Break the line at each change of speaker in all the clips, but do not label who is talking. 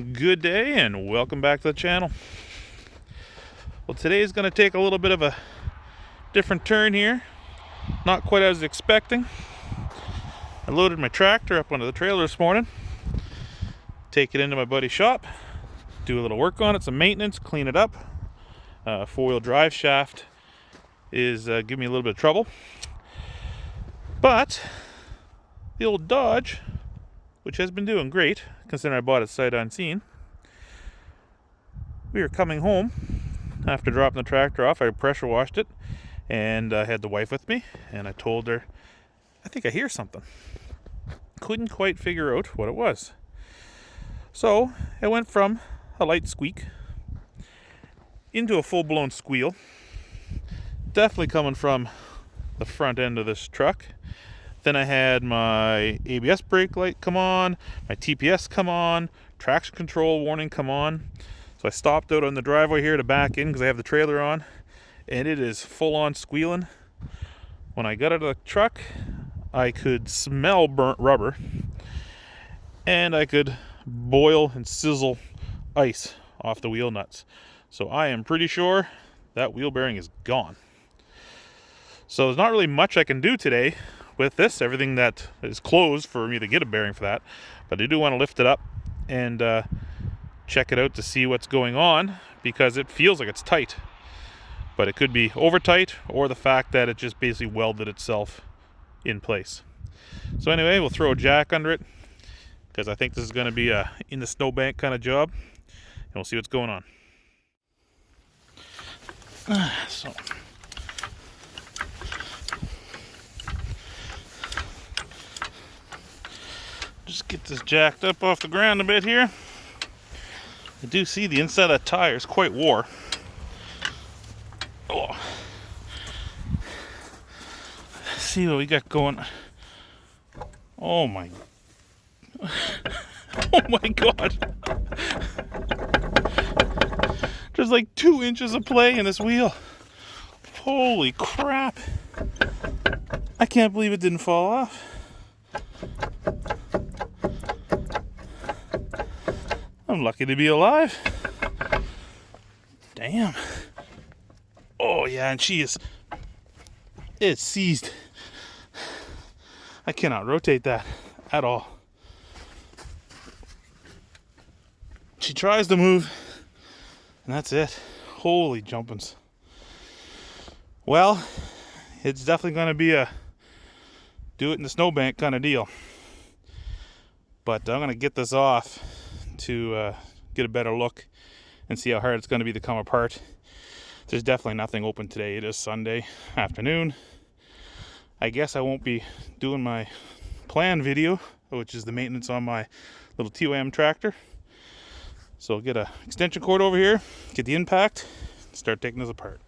Good day and welcome back to the channel. Well, today is going to take a little bit of a different turn here. Not quite as expecting. I loaded my tractor up onto the trailer this morning, take it into my buddy's shop, do a little work on it, some maintenance, clean it up. Four-wheel drive shaft is giving me a little bit of trouble. But the old Dodge, which has been doing great, considering I bought it sight unseen. We were coming home after dropping the tractor off. I pressure washed it, and I had the wife with me, and I told her, I think I hear something. Couldn't quite figure out what it was. So it went from a light squeak into a full-blown squeal. Definitely coming from the front end of this truck. Then I had my ABS brake light come on, my TPS come on, traction control warning come on. So I stopped out on the driveway here to back in because I have the trailer on, and it is full on squealing. When I got out of the truck, I could smell burnt rubber, and I could boil and sizzle ice off the wheel nuts. So I am pretty sure that wheel bearing is gone. So there's not really much I can do today with this. Everything that is closed for me to get a bearing for that, but I do want to lift it up and check it out to see what's going on, because it feels like it's tight, but it could be over tight or the fact that it just basically welded itself in place. So anyway, we'll throw a jack under it because I think this is going to be a in the snowbank kind of job, and we'll see what's going on. So just get this jacked up off the ground a bit here. I do see the inside of that tire is quite wore. Oh. Let's see what we got going. Oh my. Oh my God. There's like 2 inches of play in this wheel. Holy crap. I can't believe it didn't fall off. I'm lucky to be alive. Damn. Oh yeah, and it's seized. I cannot rotate that at all. She tries to move, and that's it. Holy jumpins'. Well, it's definitely going to be a do it in the snowbank kind of deal. But I'm going to get this off to get a better look and see how hard it's going to be to come apart. There's definitely nothing open today. It is Sunday afternoon. I guess I won't be doing my plan video, which is the maintenance on my little TOM tractor. So I'll get an extension cord over here, get the impact, start taking this apart.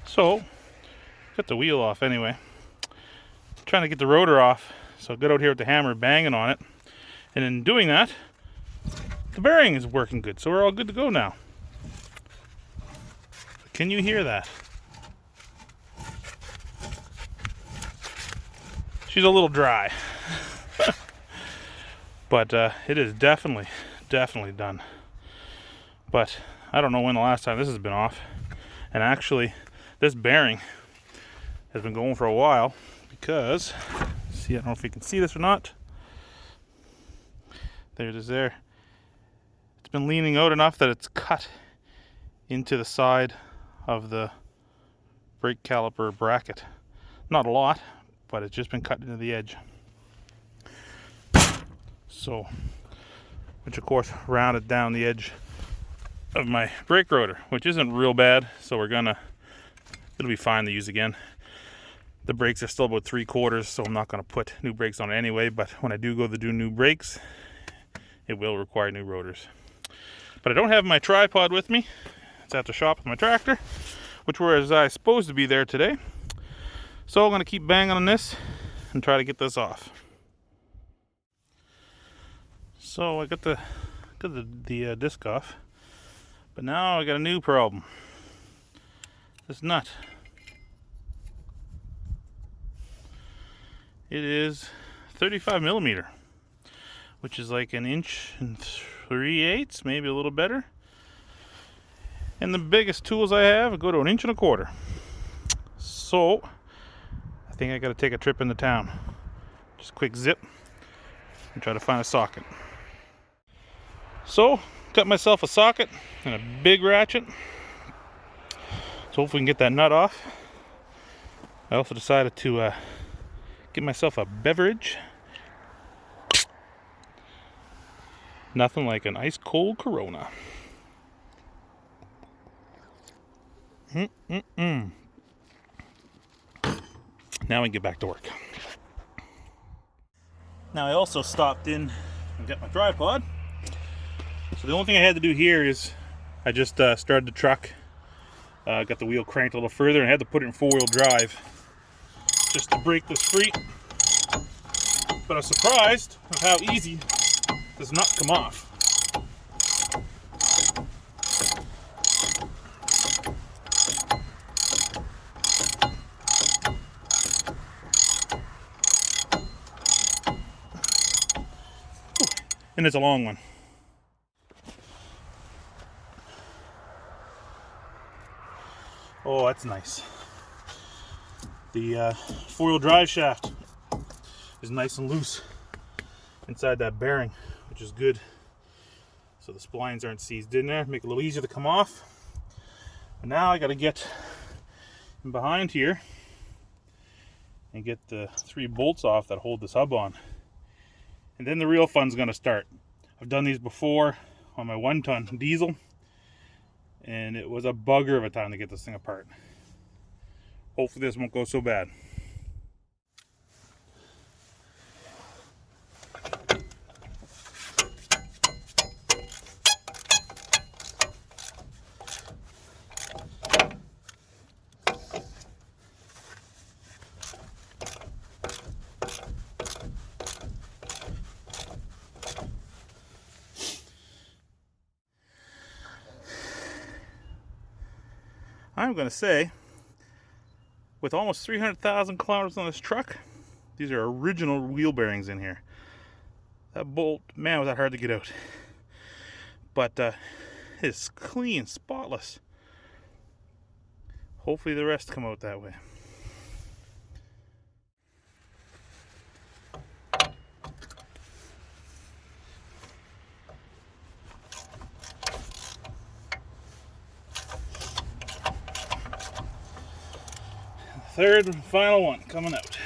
So, got the wheel off anyway. Trying to get the rotor off, so I got out here with the hammer banging on it, and in doing that, the bearing is working good, so we're all good to go now. Can you hear that? She's a little dry, but it is definitely done. But I don't know when the last time this has been off, and actually this bearing has been going for a while. Because, see, I don't know if you can see this or not. There it is there. It's been leaning out enough that it's cut into the side of the brake caliper bracket. Not a lot, but it's just been cut into the edge. So, which of course rounded down the edge of my brake rotor, which isn't real bad, so it'll be fine to use again. The brakes are still about 3/4, so I'm not going to put new brakes on it anyway, but when I do go to do new brakes, it will require new rotors. But I don't have my tripod with me. It's at the shop with my tractor, which was supposed to be there today. So I'm going to keep banging on this and try to get this off. So I got the disc off, but now I got a new problem. This nut It is 35 millimeter, which is like 1.3/8, maybe a little better. And the biggest tools I have go to 1.25 inches. So I think I got to take a trip into town. Just a quick zip and try to find a socket. So got myself a socket and a big ratchet. So hopefully we can get that nut off. I also decided to get myself a beverage. Nothing like an ice cold Corona. Now we can get back to work. Now I also stopped in and got my tripod. So the only thing I had to do here is I just started the truck, got the wheel cranked a little further, and I had to put it in 4-wheel drive just to break this free. But I was surprised with how easy this nut come off. And it's a long one. Oh, that's nice. The 4-wheel drive shaft is nice and loose inside that bearing, which is good. So the splines aren't seized in there, make it a little easier to come off. And now I got to get in behind here and get the 3 bolts off that hold this hub on. And then the real fun's gonna start. I've done these before on my 1-ton diesel, and it was a bugger of a time to get this thing apart. Hopefully this won't go so bad. I'm going to say, with almost 300,000 kilometers on this truck, these are original wheel bearings in here. That bolt, man, was that hard to get out. But it's clean, spotless. Hopefully the rest come out that way. Third and final one coming out.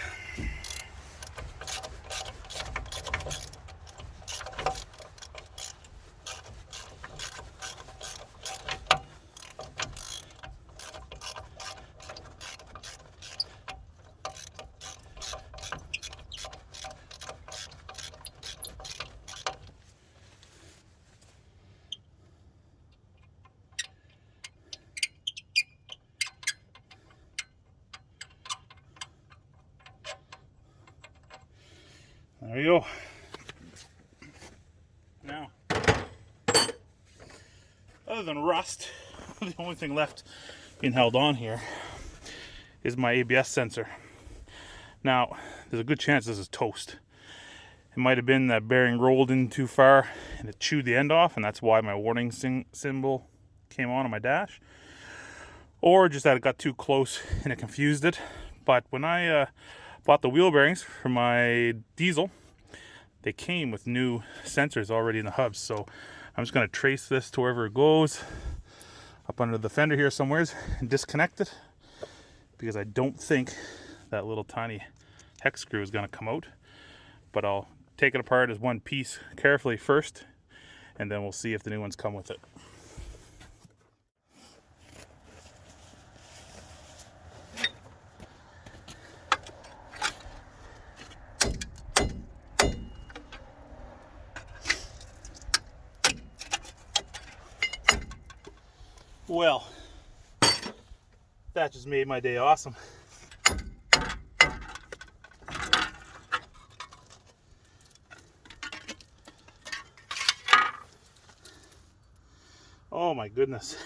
There we go. Now, other than rust, the only thing left being held on here is my ABS sensor. Now, there's a good chance this is toast. It might have been that bearing rolled in too far and it chewed the end off, and that's why my warning symbol came on my dash. Or just that it got too close and it confused it. But when I bought the wheel bearings for my diesel, they came with new sensors already in the hubs. So I'm just going to trace this to wherever it goes, up under the fender here somewhere, and disconnect it, because I don't think that little tiny hex screw is going to come out. But I'll take it apart as one piece carefully first, and then we'll see if the new ones come with it. Well, that just made my day awesome. Oh my goodness.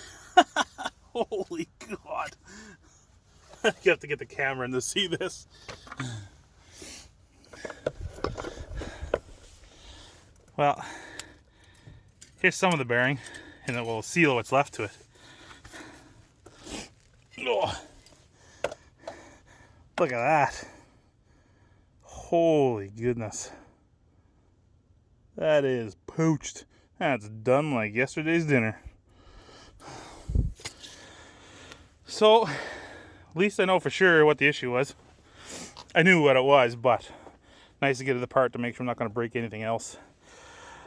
Holy God. You have to get the camera in to see this. Well, here's some of the bearing, and it will seal what's left to it. Oh, look at that. Holy goodness. That is poached. That's done like yesterday's dinner. So, at least I know for sure what the issue was. I knew what it was, but nice to get it apart to make sure I'm not going to break anything else.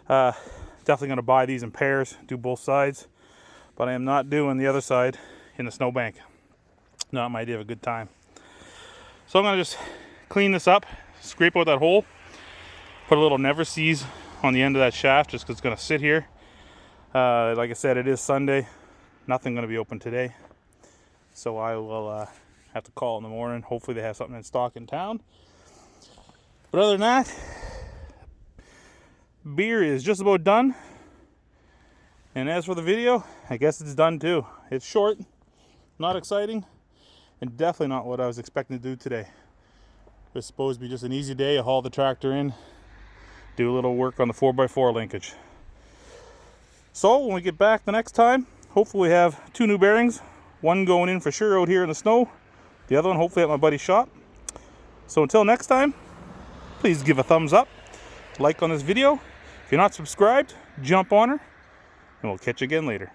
Definitely going to buy these in pairs, do both sides, but I am not doing the other side in the snowbank. Not my idea of a good time. So I'm going to just clean this up, scrape out that hole, put a little never seize on the end of that shaft just because it's going to sit here. Like I said, it is Sunday. Nothing going to be open today. So I will have to call in the morning. Hopefully they have something in stock in town. But other than that, beer is just about done. And as for the video, I guess it's done too. It's short, not exciting, and definitely not what I was expecting to do today. It was supposed to be just an easy day. I haul the tractor in, do a little work on the 4x4 linkage. So when we get back the next time, hopefully we have 2 new bearings. One going in for sure out here in the snow. The other one hopefully at my buddy's shop. So until next time, please give a thumbs up, like on this video. If you're not subscribed, jump on her, and we'll catch you again later.